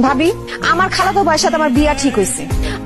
ভাবি, আমার খালাতো ভাইয়ের সাথে আমার বিয়া ঠিক হয়েছে।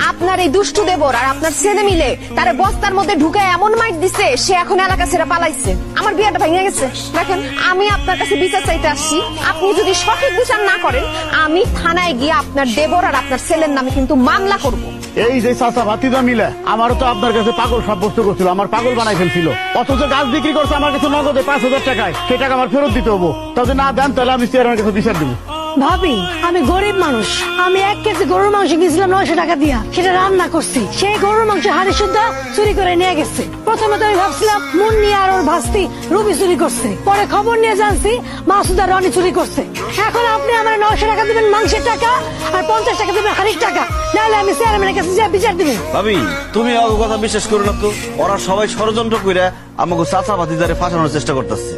আপনার এই দুষ্টু দেবর আর আপনার ছেলে মিলে তারে বস্তার মধ্যে ঢুকে এমন মাইট দিছে, সে এখন এলাকা ছেড়ে পালাইছে। আমার বিয়াটা ভেঙে গেছে। দেখেন, আমি আপনার কাছে বিচার চাইতে আসছি। আপনি যদি সঠিক বিচার না করেন, আমি থানায় গিয়ে আপনার দেবর আর আপনার ছেলের নামে কিন্তু মামলা করব। এই যে চাচা ভাতিজা মিলে আমারও তো আপনার কাছে পাগল সাব্যস্ত করছিল, আমার পাগল বানাই ফেলছিল। অথচ গাছ বিক্রি করছে আমার কাছে নগদে 5,000 টাকায়। সেই টাকা আমার ফেরত দিতে হবো। তাহলে না দেন তাহলে আমি চেয়ারম্যানের কাছে বিচার দেবো। ভাবি, আমি গরিব মানুষ। আমি 1 কেজি গরুর মাংস কিনছিলাম 900 টাকা দিয়া, সেটা রান্না করছি। সেই গরুর মাংস হাড়ি সুদ্ধা চুরি করে নিয়ে গেছে। প্রথমে তো আমি ভাবছিলাম মুন্নি আর ওর ভাস্তি রুবি চুরি করছে। পরে খবর নিয়ে জানছি মাসুদা রনি চুরি করছে। এখন আপনি আমার 900 টাকা দিবেন মাংসের টাকা, আর 50 টাকা দিবেন হাড়ির টাকা, নাহলে আমি চেয়ারম্যানের কাছে যা বিচার দিবেন। ভাবি, তুমি ওর কথা বিশ্বাস করো না তো। ওরা সবাই ষড়যন্ত্র করে আমাকে চাচা ভাতিজারে ফাঁসানোর চেষ্টা করতেছে।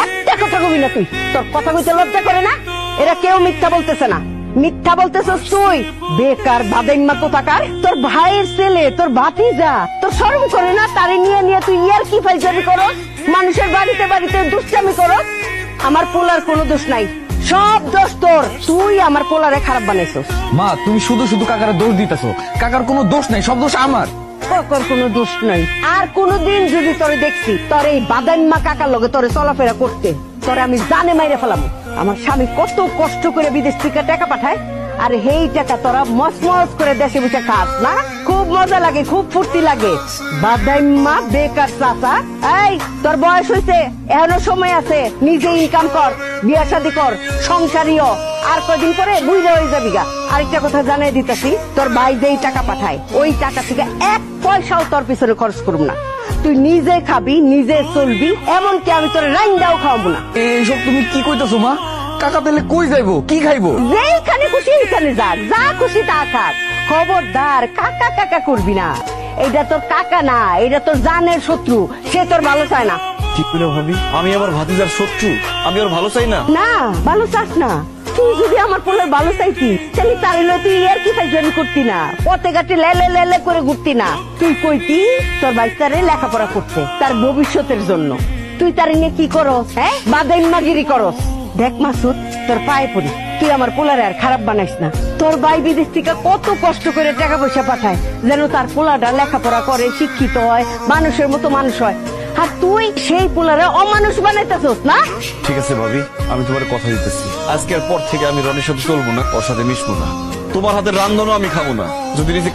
একটা কথা কবি না তুই, তোর কথা কইতে লজ্জা করে না? এরা কেউ মিথ্যা বলতেছে না, মিথ্যা বলতেছস তুই। বেকার বাদাইম্মা কোথাকার। তোর ভাইয়ের ছেলে, তোর ভাতিজা, তোর শরম করে না? তারে নিয়ে নিয়ে তুই ইয়ার কি ফাইজারি করো, মানুষের বাড়িতে বাড়িতে দুষ্টামি করো। আমার পোলার কোনো দোষ নাই, সব দোষ তোর। তুই আমার পোলারে খারাপ বানাইছস। মা, তুমি শুধু শুধু কাকারে দোষ দিতেছো। কাকার কোনো দোষ নাই, সব দোষ আমার। তোর কোনো দোষ নাই। আর কোনদিন যদি তোরে দেখছি তোর এই বাদাইম্মা কাকার লগে তোরে চলাফেরা করতে, তোরে আমি জানে মাইরে ফেলাম। আমার স্বামী কত কষ্ট করে বিদেশ থেকে টাকা পাঠায়, আর এই টাকা তোরা মস মস করে দেশে বসে খাস না? খুব মজা লাগে, খুব ফুর্তি লাগে। বাদাইম্মা বেকার চাচা। এই, তোর বয়স হয়েছে, এখনো সময় আছে। নিজে ইনকাম কর, বিয়া শাদী কর, সংসারীয়। আর কয়দিন পরে বুঝে হয়ে যাবি গা। আরেকটা কথা জানাই দিতেছি, তোর ভাই যেই টাকা পাঠায়, ওই টাকা থেকে 1 পয়সাও তোর পিছনে খরচ করব না। তুই নিজে খাবি, নিজে চলবি, এমনকি আমি তোর রাইন্দাও খাওয়াবো না। এইসব তুমি কি কইতাছো মা? কাকা তাহলে কই যাইবো, কি খাইবো? যেখানে খুশি ওইখানে যা, যা খুশি তা খাস। খবরদার কাকা কাকা করবি না। এটা তোর কাকা না, এটা তোর জানের শত্রু। সে তোর ভালো চায় না। ঠিক করে ভাবি, আমি আমার ভাতিজার শত্রু? আমি ওর ভালো চাই না। না, ভালো চাস না। তুই যদি আমার পোলার ভালো চাইতি, তাহলে তাহলে তুই আর কি ফাইজলামি করতি না, পথে ঘাটে লেলে লেলে করে ঘুরতি না। তুই কইতি তোর বাচ্চারে লেখাপড়া করতে, তার ভবিষ্যতের জন্য। তুই তার নিয়ে কি করস? হ্যাঁ, বাদাইম্মাগিরি করস। দেখ মাসুদ, তোর পায়ে পড়ি, তুই আমার পোলারে আর খারাপ বানাইস না। তোর ভাই বিদেশ থেকে কত কষ্ট করে টাকা পয়সা পাঠায় যেন তার পোলাটা লেখাপড়া করে, শিক্ষিত হয়, মানুষের মতো মানুষ হয়। আর তুই সেই পোলারে অমানুষ বানাইতেছস না? ঠিক আছে ভাবি, আমি তোমার কথা দিতেছি। আজকের পর থেকে আমি রনির সাথে চলবো না, ওর সাথে মিশবো না। তোমার হাতের রান্ধনও আমি খাবো না। যদি